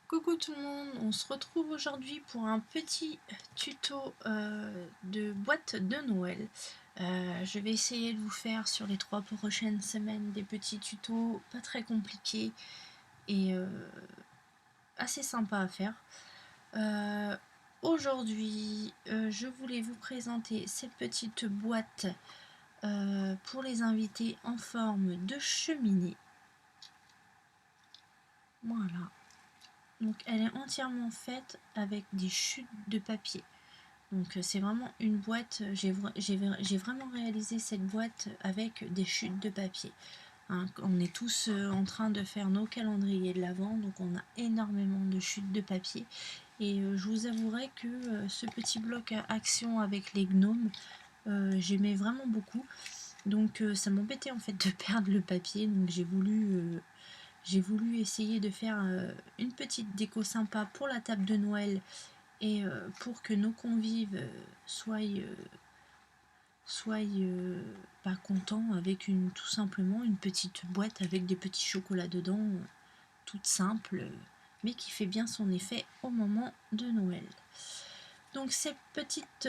Coucou tout le monde, on se retrouve aujourd'hui pour un petit tuto de boîte de Noël. Je vais essayer de vous faire sur les 3 prochaines semaines des petits tutos pas très compliqués et assez sympas à faire. Aujourd'hui, je voulais vous présenter cette petite boîte pour les invités en forme de cheminée. Voilà. Donc elle est entièrement faite avec des chutes de papier. Donc c'est vraiment une boîte, j'ai vraiment réalisé cette boîte avec des chutes de papier. Hein, on est tous en train de faire nos calendriers de l'Avent, donc on a énormément de chutes de papier. Et je vous avouerai que ce petit bloc à action avec les gnomes, j'aimais vraiment beaucoup. Donc ça m'embêtait en fait de perdre le papier, donc j'ai voulu essayer de faire une petite déco sympa pour la table de Noël et pour que nos convives soient pas contents avec tout simplement une petite boîte avec des petits chocolats dedans, toute simple, mais qui fait bien son effet au moment de Noël. Donc cette petite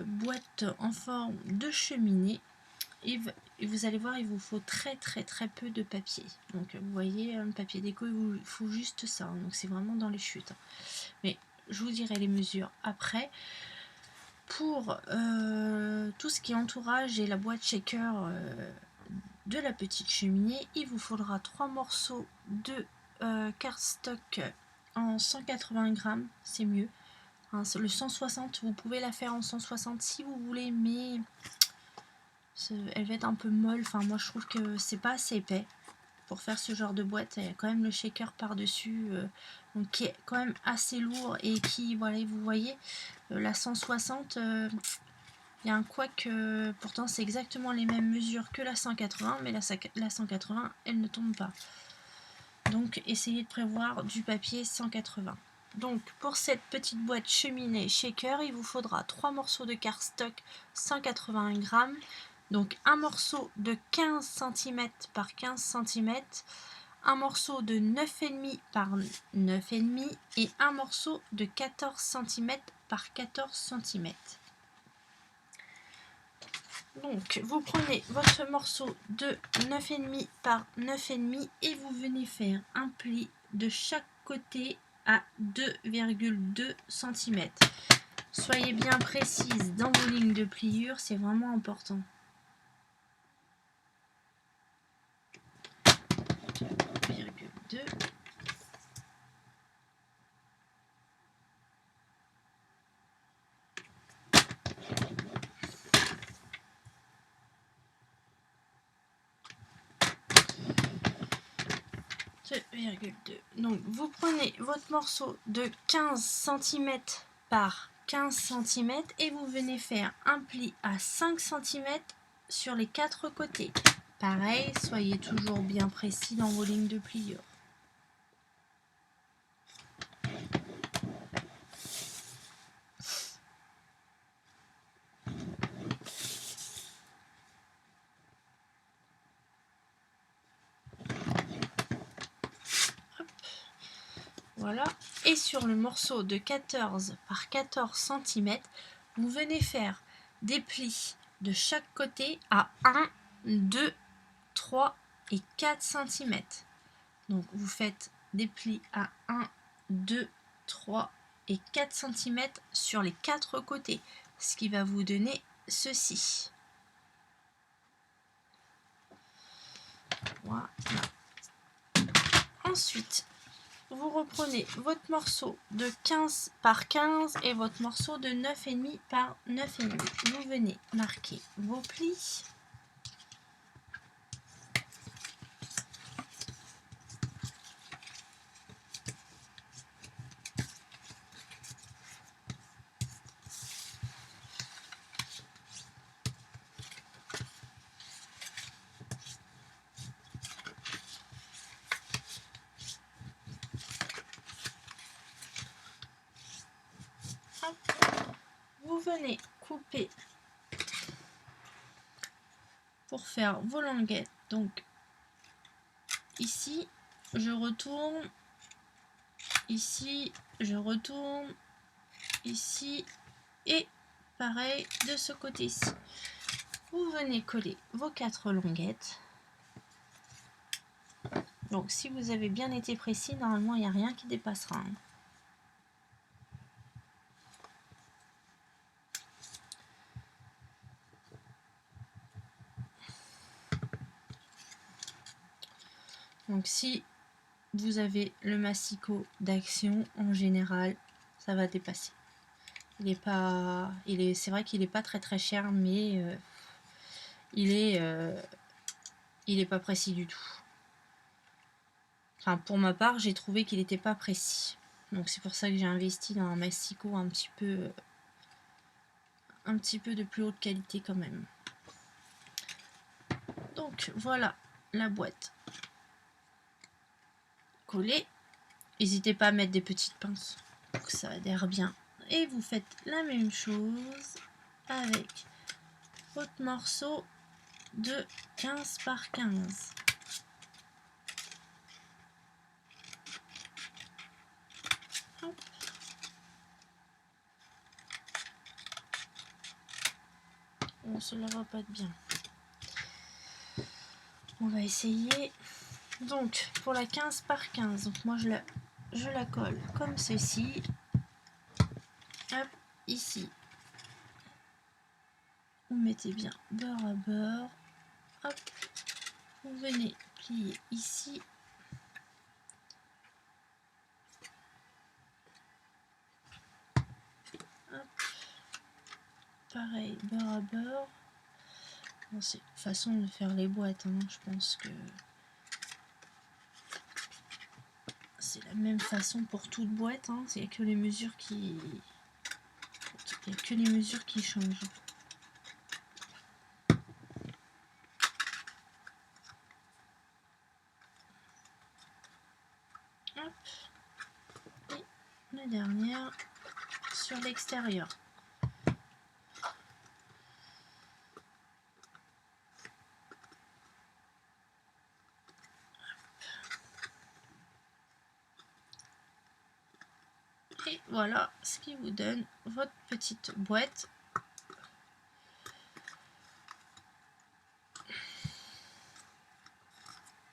boîte en forme de cheminée, et vous allez voir, il vous faut très peu de papier. Donc vous voyez, un papier déco, il vous faut juste ça, donc c'est vraiment dans les chutes. Mais je vous dirai les mesures après. Pour tout ce qui est entourage et la boîte shaker de la petite cheminée, il vous faudra 3 morceaux de cardstock en 180 grammes, c'est mieux. Hein, le 160, vous pouvez la faire en 160 si vous voulez, mais elle va être un peu molle. Enfin, moi je trouve que c'est pas assez épais pour faire ce genre de boîte. Il y a quand même le shaker par dessus, donc qui est quand même assez lourd et qui, voilà, vous voyez, la 160, il y a un couac, pourtant c'est exactement les mêmes mesures que la 180, mais la 180 elle ne tombe pas. Donc essayez de prévoir du papier 180. Donc pour cette petite boîte cheminée shaker, il vous faudra 3 morceaux de cardstock 180 grammes, donc un morceau de 15 cm par 15 cm, un morceau de 9,5 par 9,5 et un morceau de 14 cm par 14 cm. Donc vous prenez votre morceau de 9,5 par 9,5 et vous venez faire un pli de chaque côté à 2,2 cm. Soyez bien précise dans vos lignes de pliure, c'est vraiment important. 2,2. Donc vous prenez votre morceau de 15 cm par 15 cm et vous venez faire un pli à 5 cm sur les 4 côtés. Pareil, soyez toujours bien précis dans vos lignes de pliure. Voilà, et sur le morceau de 14 par 14 cm, vous venez faire des plis de chaque côté à 1, 2, 3 et 4 cm. Donc vous faites des plis à 1, 2, 3 et 4 cm sur les 4 côtés, ce qui va vous donner ceci. Voilà. Ensuite, vous reprenez votre morceau de 15 par 15 et votre morceau de 9,5 par 9,5. Vous venez marquer vos plis. Vous venez couper pour faire vos languettes. Donc ici, je retourne ici, je retourne ici et pareil de ce côté-ci. Vous venez coller vos 4 longuettes. Donc si vous avez bien été précis, normalement il n'y a rien qui dépassera. Donc si vous avez le massicot d'Action, en général, ça va dépasser. C'est vrai qu'il n'est pas très cher, mais il est pas précis du tout. Enfin, pour ma part, j'ai trouvé qu'il n'était pas précis. Donc c'est pour ça que j'ai investi dans un massicot un petit peu de plus haute qualité quand même. Donc voilà la boîte collée. N'hésitez pas à mettre des petites pinces pour que ça adhère bien. Et vous faites la même chose avec votre morceau de 15 par 15. Hop. Bon, cela va pas être bien. On va essayer. Donc pour la 15 par 15, donc moi je la colle comme ceci. Hop, ici. Vous mettez bien beurre à beurre. Hop, vous venez plier ici. Hop. Pareil, beurre à beurre. Bon, c'est une façon de faire les boîtes, hein. Je pense que c'est la même façon pour toute boîte, hein. Il n'y a que les mesures qui changent. Hop. Et la dernière sur l'extérieur. Et voilà ce qui vous donne votre petite boîte.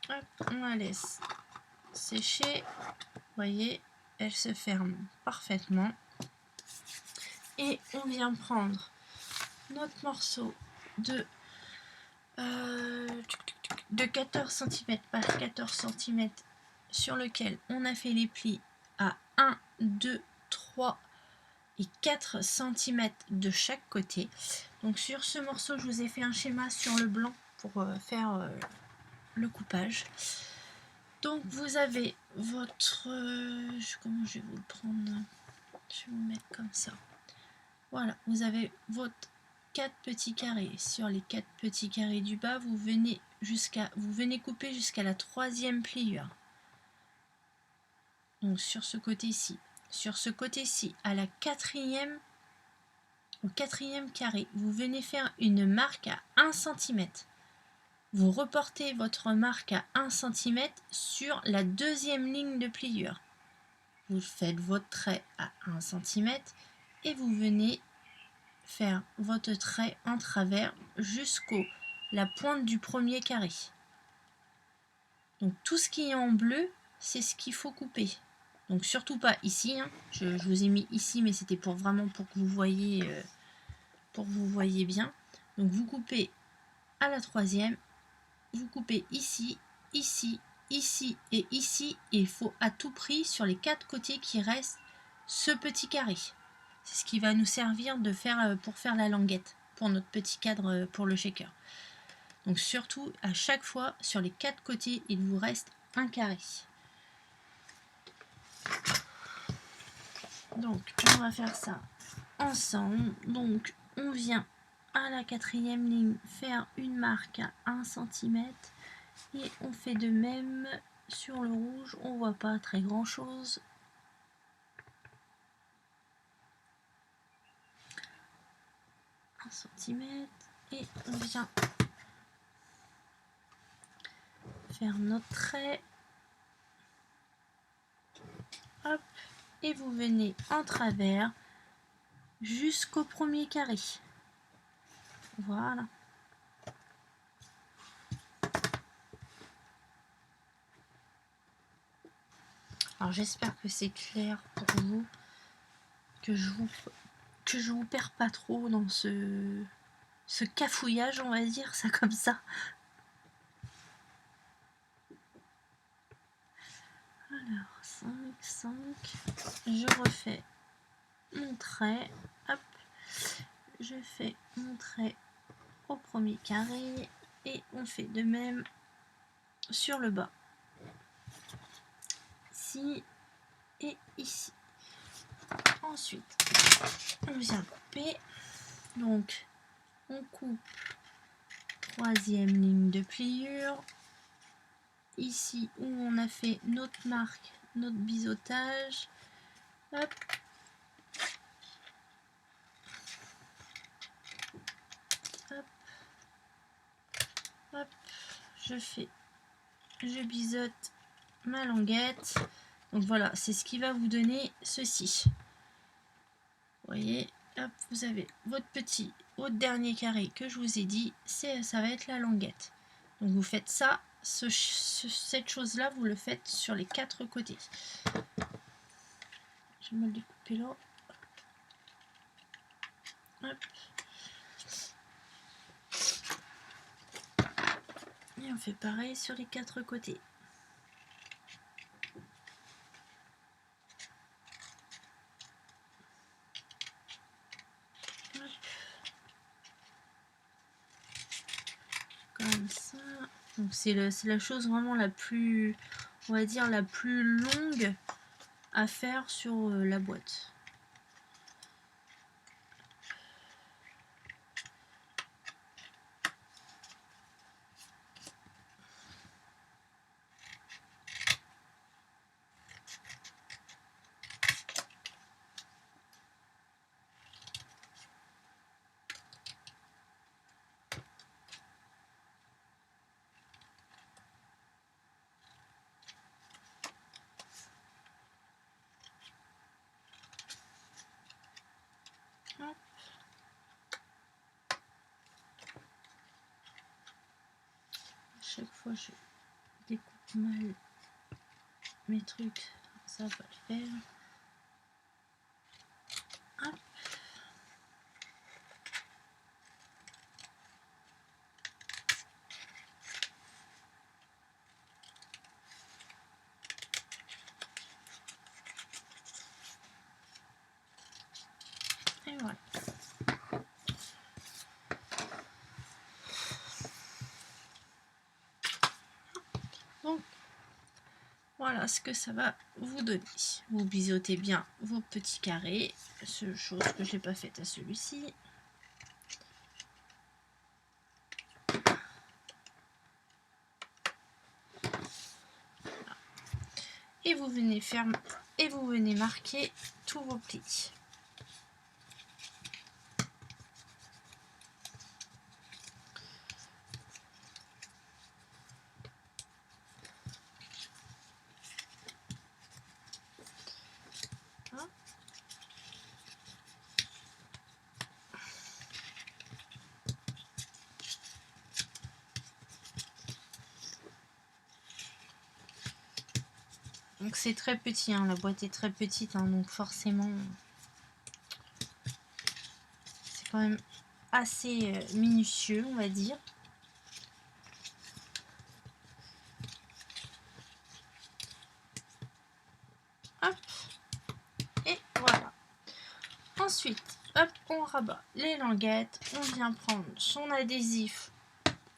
Hop, on la laisse sécher. Vous voyez, elle se ferme parfaitement. Et on vient prendre notre morceau de 14 cm par 14 cm sur lequel on a fait les plis à 1, 2, 3 et 4 cm de chaque côté. Donc sur ce morceau, je vous ai fait un schéma sur le blanc pour faire le coupage. Donc vous avez votre... comment je vais vous le prendre? Je vais vous mettre comme ça. Voilà, vous avez votre 4 petits carrés. Sur les 4 petits carrés du bas, vous venez couper jusqu'à la 3e pliure. Donc sur ce côté-ci. Sur ce côté-ci, à la 4e, au 4e carré, vous venez faire une marque à 1 cm. Vous reportez votre marque à 1 cm sur la 2e ligne de pliure. Vous faites votre trait à 1 cm et vous venez faire votre trait en travers jusqu'au la pointe du premier carré. Donc tout ce qui est en bleu, c'est ce qu'il faut couper. Donc surtout pas ici, hein. Je vous ai mis ici, mais c'était vraiment pour que vous voyez bien. Donc vous coupez à la 3e, vous coupez ici, ici, ici et ici, et il faut à tout prix sur les 4 côtés qui restent ce petit carré. C'est ce qui va nous servir pour faire la languette, pour notre petit cadre pour le shaker. Donc surtout, à chaque fois, sur les 4 côtés, il vous reste un carré. Donc on va faire ça ensemble. Donc on vient à la 4e ligne faire une marque à 1 cm et on fait de même sur le rouge. On voit pas très grand chose. Cm et on vient faire notre trait. hop, et vous venez en travers jusqu'au premier carré. Voilà. Alors j'espère que c'est clair pour vous, que je vous perds pas trop dans ce cafouillage, on va dire ça comme ça. Alors 5, 5, je refais mon trait, hop, je fais mon trait au premier carré et on fait de même sur le bas, ici et ici. Ensuite on vient couper, donc on coupe troisième ligne de pliure ici où on a fait notre marque, notre biseautage, hop, hop, hop, je biseaute ma languette. Donc voilà, c'est ce qui va vous donner ceci. Vous voyez, hop, vous avez votre dernier carré que je vous ai dit, ça va être la languette. Donc vous faites ça, cette chose là, vous le faites sur les 4 côtés. Je vais me le découper là. Hop. Et on fait pareil sur les 4 côtés. Hop. Comme ça. Donc c'est la chose vraiment la plus, on va dire, la plus longue à faire sur la boîte. Hop. Chaque fois je découpe mal mes trucs, ça va le faire. Hop. Et voilà. Donc voilà ce que ça va vous donner. Vous biseautez bien vos petits carrés, chose que j'ai pas faite à celui-ci. Et vous venez faire et vous venez marquer tous vos plis. Donc c'est très petit, hein, la boîte est très petite, hein, donc forcément c'est quand même assez minutieux, on va dire. Hop, et voilà. Ensuite, hop, on rabat les languettes, on vient prendre son adhésif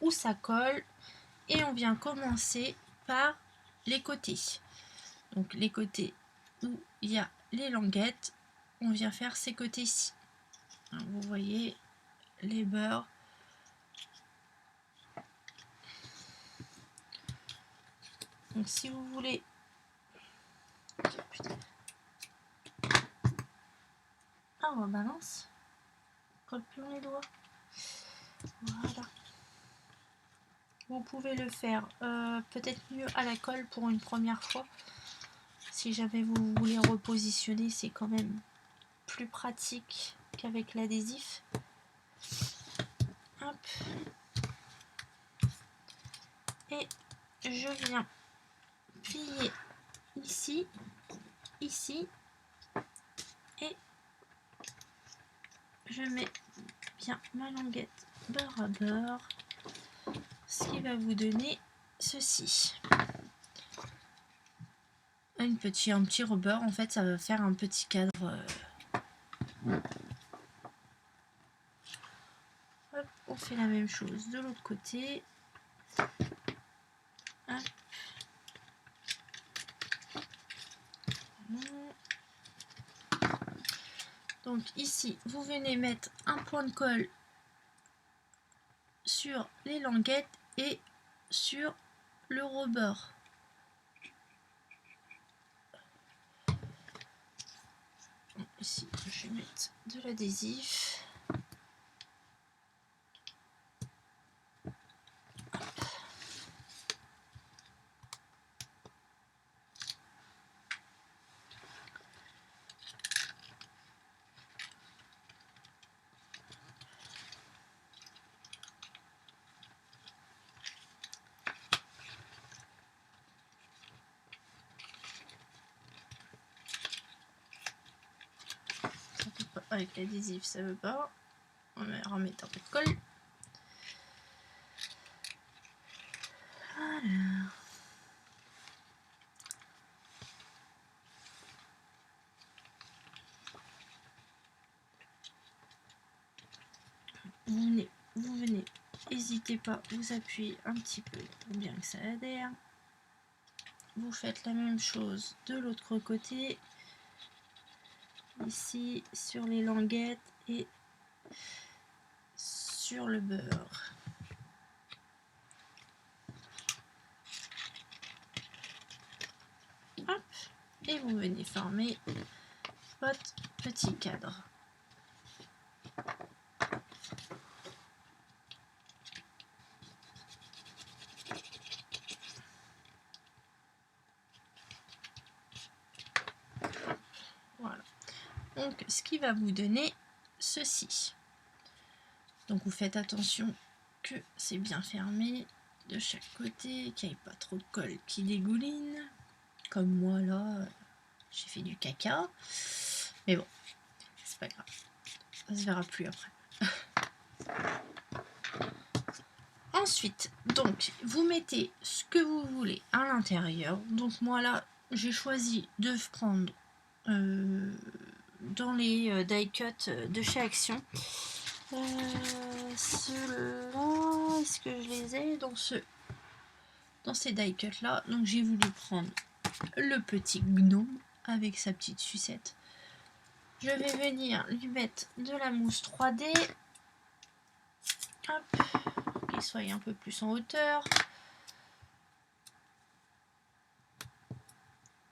où ça colle et on vient commencer par les côtés. Donc les côtés où il y a les languettes, on vient faire ces côtés-ci. Vous voyez les beurres. Donc si vous voulez... Ah on balance. Colle plus les doigts. Voilà. Vous pouvez le faire peut-être mieux à la colle pour une première fois. Si jamais vous voulez repositionner, c'est quand même plus pratique qu'avec l'adhésif. Hop. Et je viens plier ici, ici, et je mets bien ma languette beurre à beurre, ce qui va vous donner ceci. Un petit rebord, en fait, ça va faire un petit cadre. Hop, on fait la même chose de l'autre côté. Hop. Donc ici, vous venez mettre un point de colle sur les languettes et sur le rebord. Ici, je vais mettre de l'adhésif. Avec l'adhésif, ça veut pas. On va remettre un peu de colle. Alors. Vous venez, n'hésitez pas, vous appuyez un petit peu pour bien que ça adhère. Vous faites la même chose de l'autre côté, ici sur les languettes et sur le beurre. Hop, et vous venez former votre petit cadre. Voilà. Donc, ce qui va vous donner ceci. Donc, vous faites attention que c'est bien fermé de chaque côté, qu'il n'y ait pas trop de colle qui dégouline. Comme moi, là, j'ai fait du caca. Mais bon, c'est pas grave. Ça se verra plus après. Ensuite, donc, vous mettez ce que vous voulez à l'intérieur. Donc, moi, là, j'ai choisi de prendre dans les die cut de chez Action. Ceux-là, est-ce que je les ai dans ces die cut là? Donc, j'ai voulu prendre le petit gnome avec sa petite sucette. Je vais venir lui mettre de la mousse 3D. Hop, qu'il soit un peu plus en hauteur.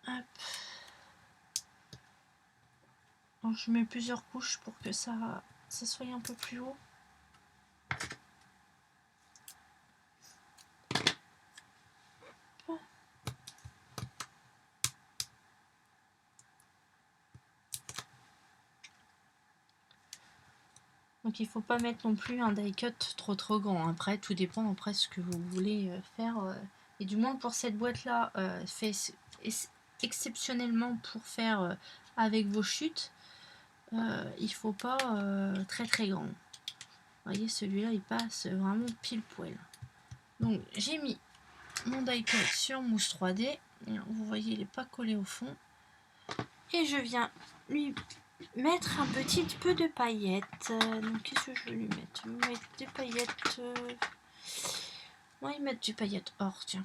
Hop. Donc, je mets plusieurs couches pour que ça soit un peu plus haut. Donc il ne faut pas mettre non plus un die cut trop grand. Après, tout dépend après ce que vous voulez faire. Et du moins pour cette boîte là, fait exceptionnellement pour faire avec vos chutes, il ne faut pas très grand. Vous voyez, celui-là il passe vraiment pile poil. Donc j'ai mis mon die cut sur mousse 3D. Vous voyez, il n'est pas collé au fond. Et je viens lui mettre un petit peu de paillettes. Donc qu'est-ce que je vais lui mettre? Je vais mettre des paillettes. On va y mettre du paillette or, tiens.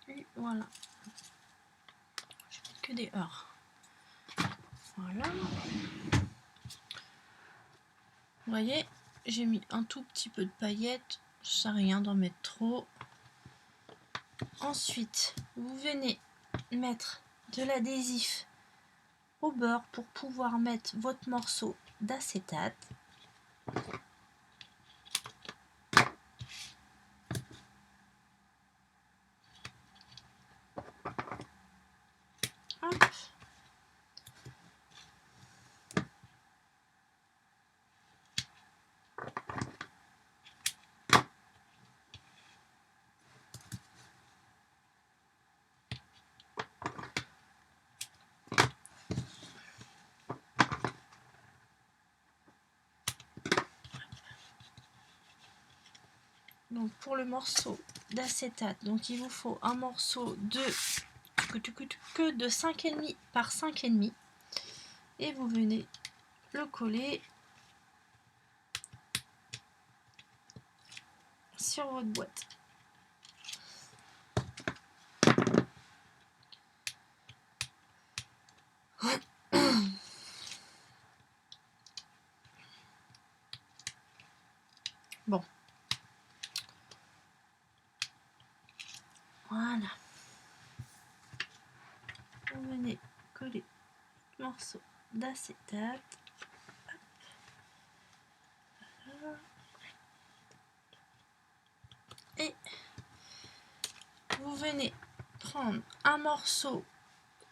Et voilà. Je mets que des or. Voilà. Vous voyez, j'ai mis un tout petit peu de paillettes. Ça sert à rien d'en mettre trop. Ensuite, vous venez mettre de l'adhésif au beurre pour pouvoir mettre votre morceau d'acétate. Donc pour le morceau d'acétate, donc il vous faut un morceau de 5,5 par 5,5 et vous venez le coller sur votre boîte. Bon. Voilà. Vous venez coller le morceau d'acétate. Voilà. Et vous venez prendre un morceau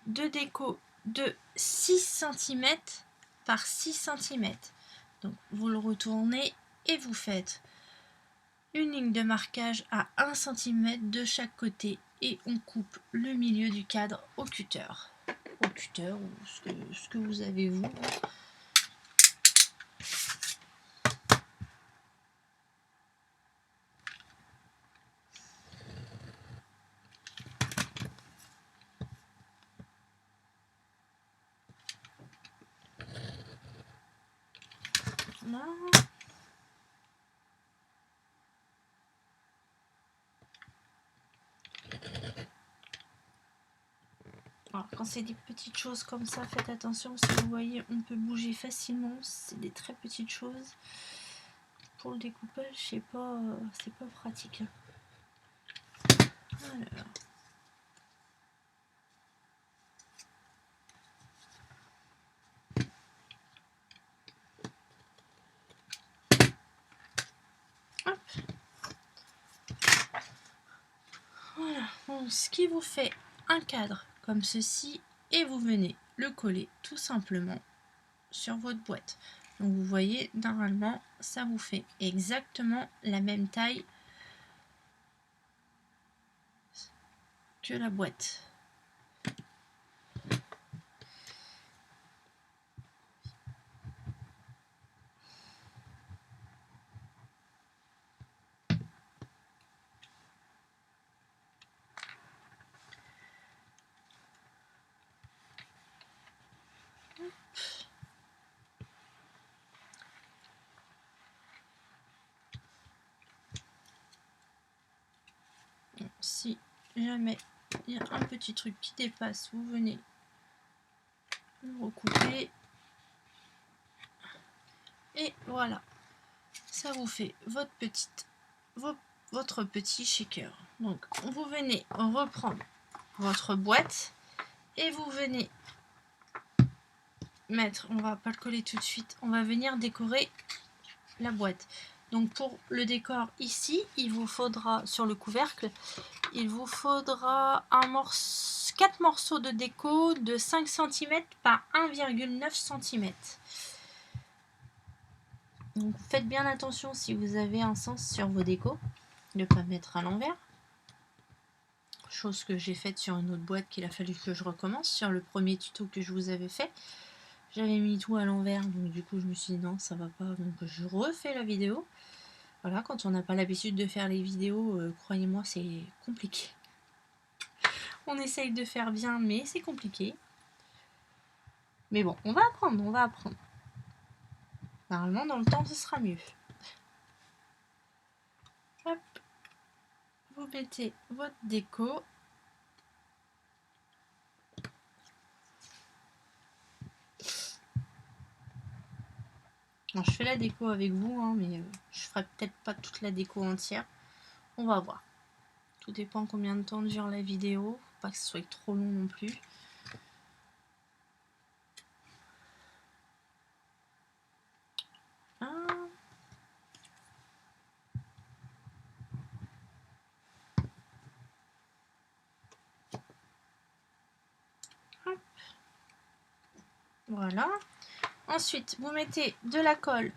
de déco de 6 cm par 6 cm. Donc vous le retournez et vous faites une ligne de marquage à 1 cm de chaque côté et on coupe le milieu du cadre au cutter. Au cutter ou ce que vous avez vous. Là. Alors, quand c'est des petites choses comme ça, faites attention. Si vous voyez, on peut bouger facilement. C'est des très petites choses. Pour le découpage, c'est pas pratique. Alors. Hop. Voilà. Donc, ce qui vous fait un cadre comme ceci et vous venez le coller tout simplement sur votre boîte. Donc vous voyez, normalement, ça vous fait exactement la même taille que la boîte. Si jamais il y a un petit truc qui dépasse, vous venez le recouper. Et voilà, ça vous fait votre petit shaker. Donc vous venez reprendre votre boîte et vous venez mettre, on va pas le coller tout de suite, on va venir décorer la boîte. Donc pour le décor ici, il vous faudra, sur le couvercle, il vous faudra 4 morceaux de déco de 5 cm par 1,9 cm. Donc faites bien attention si vous avez un sens sur vos décos, de ne pas mettre à l'envers. Chose que j'ai faite sur une autre boîte qu'il a fallu que je recommence, sur le premier tuto que je vous avais fait. J'avais mis tout à l'envers, donc du coup je me suis dit non, ça va pas, donc je refais la vidéo. Voilà, quand on n'a pas l'habitude de faire les vidéos, croyez-moi, c'est compliqué. On essaye de faire bien, mais c'est compliqué. Mais bon, on va apprendre, on va apprendre. Normalement, dans le temps, ce sera mieux. Hop. Vous mettez votre déco. Alors, je fais la déco avec vous, hein, mais je ferai peut-être pas toute la déco entière. On va voir. Tout dépend combien de temps dure la vidéo. Faut pas que ce soit trop long non plus. Hop. Voilà. Ensuite, vous mettez de la colle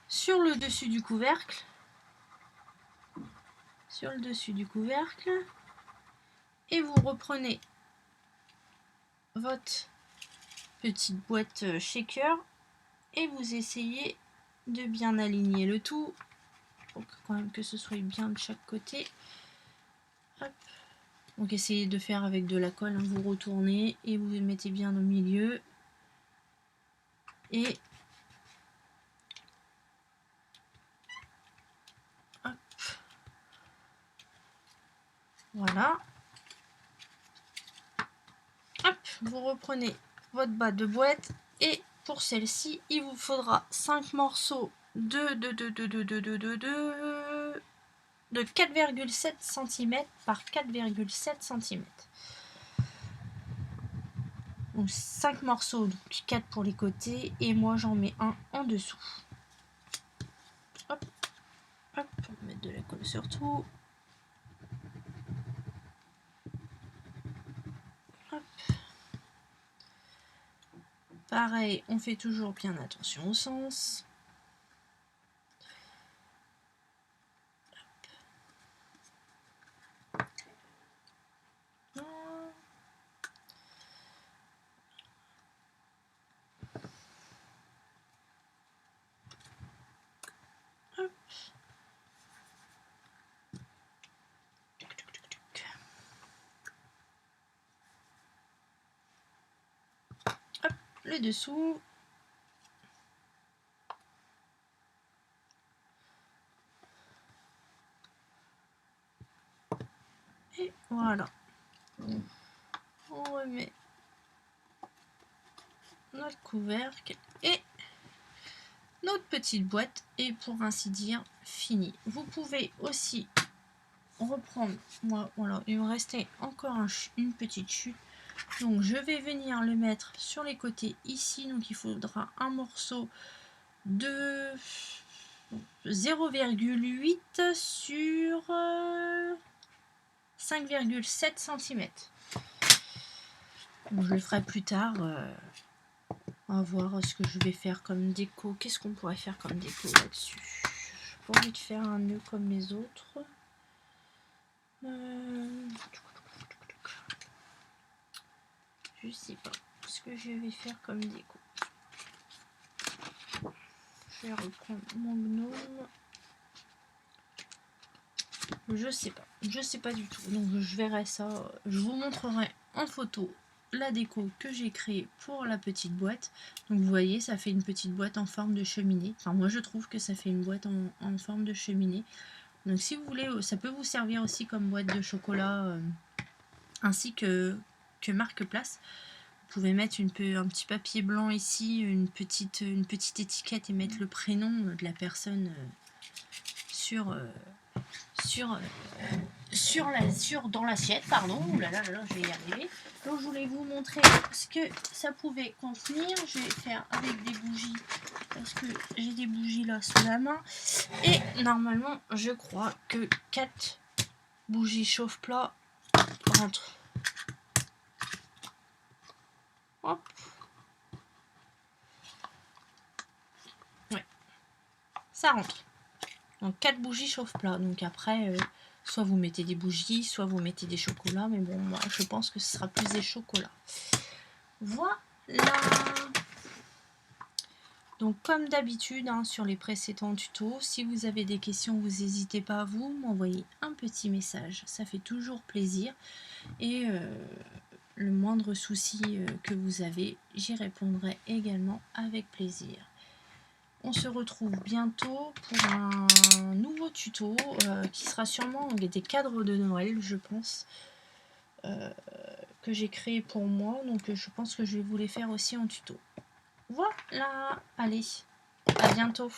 sur le dessus du couvercle. Sur le dessus du couvercle. Et vous reprenez votre petite boîte shaker et vous essayez de bien aligner le tout Faut quand même que ce soit bien de chaque côté. Hop. Donc essayez de faire avec de la colle, hein. Vous retournez et vous mettez bien au milieu. Et hop. Voilà. Hop, vous reprenez votre bas de boîte et pour celle-ci, il vous faudra 5 morceaux de 4,7 cm par 4,7 cm. Donc 5 morceaux, donc 4 pour les côtés et moi j'en mets un en dessous. Hop, hop, on va mettre de la colle sur tout. Hop. Pareil, on fait toujours bien attention au sens. Hop, le dessous. Et voilà. On remet notre couvercle et notre petite boîte est pour ainsi dire finie. Vous pouvez aussi reprendre, moi voilà, il me restait encore une petite chute, donc je vais venir le mettre sur les côtés ici, donc il faudra un morceau de 0,8 sur 5,7 cm. Bon, je le ferai plus tard. On va voir ce que je vais faire comme déco. Qu'est-ce qu'on pourrait faire comme déco là-dessus? J'ai pas envie de faire un nœud comme les autres. Je sais pas ce que je vais faire comme déco. Je vais reprendre mon gnome. Je sais pas du tout. Donc je verrai ça. Je vous montrerai en photo la déco que j'ai créée pour la petite boîte. Donc vous voyez, ça fait une petite boîte en forme de cheminée. Enfin moi je trouve que ça fait une boîte en forme de cheminée. Donc si vous voulez, ça peut vous servir aussi comme boîte de chocolat ainsi que marque-place. Vous pouvez mettre un petit papier blanc ici, une petite étiquette et mettre le prénom de la personne dans l'assiette, pardon. Ouh là là, je vais y arriver. Donc je voulais vous montrer ce que ça pouvait contenir. Je vais faire avec des bougies parce que j'ai des bougies là sous la main. Et normalement, je crois que 4 bougies chauffe-plat rentrent. Hop. Ouais, ça rentre. Donc 4 bougies chauffe-plat. Donc après, soit vous mettez des bougies, soit vous mettez des chocolats. Mais bon, moi, je pense que ce sera plus des chocolats. Voilà. Donc comme d'habitude, hein, sur les précédents tutos, si vous avez des questions, vous n'hésitez pas à vous m'envoyer un petit message. Ça fait toujours plaisir. Et le moindre souci que vous avez, j'y répondrai également avec plaisir. On se retrouve bientôt pour un nouveau tuto qui sera sûrement des cadres de Noël, je pense, que j'ai créé pour moi. Donc je pense que je vais vous les faire aussi en tuto. Voilà, allez, à bientôt.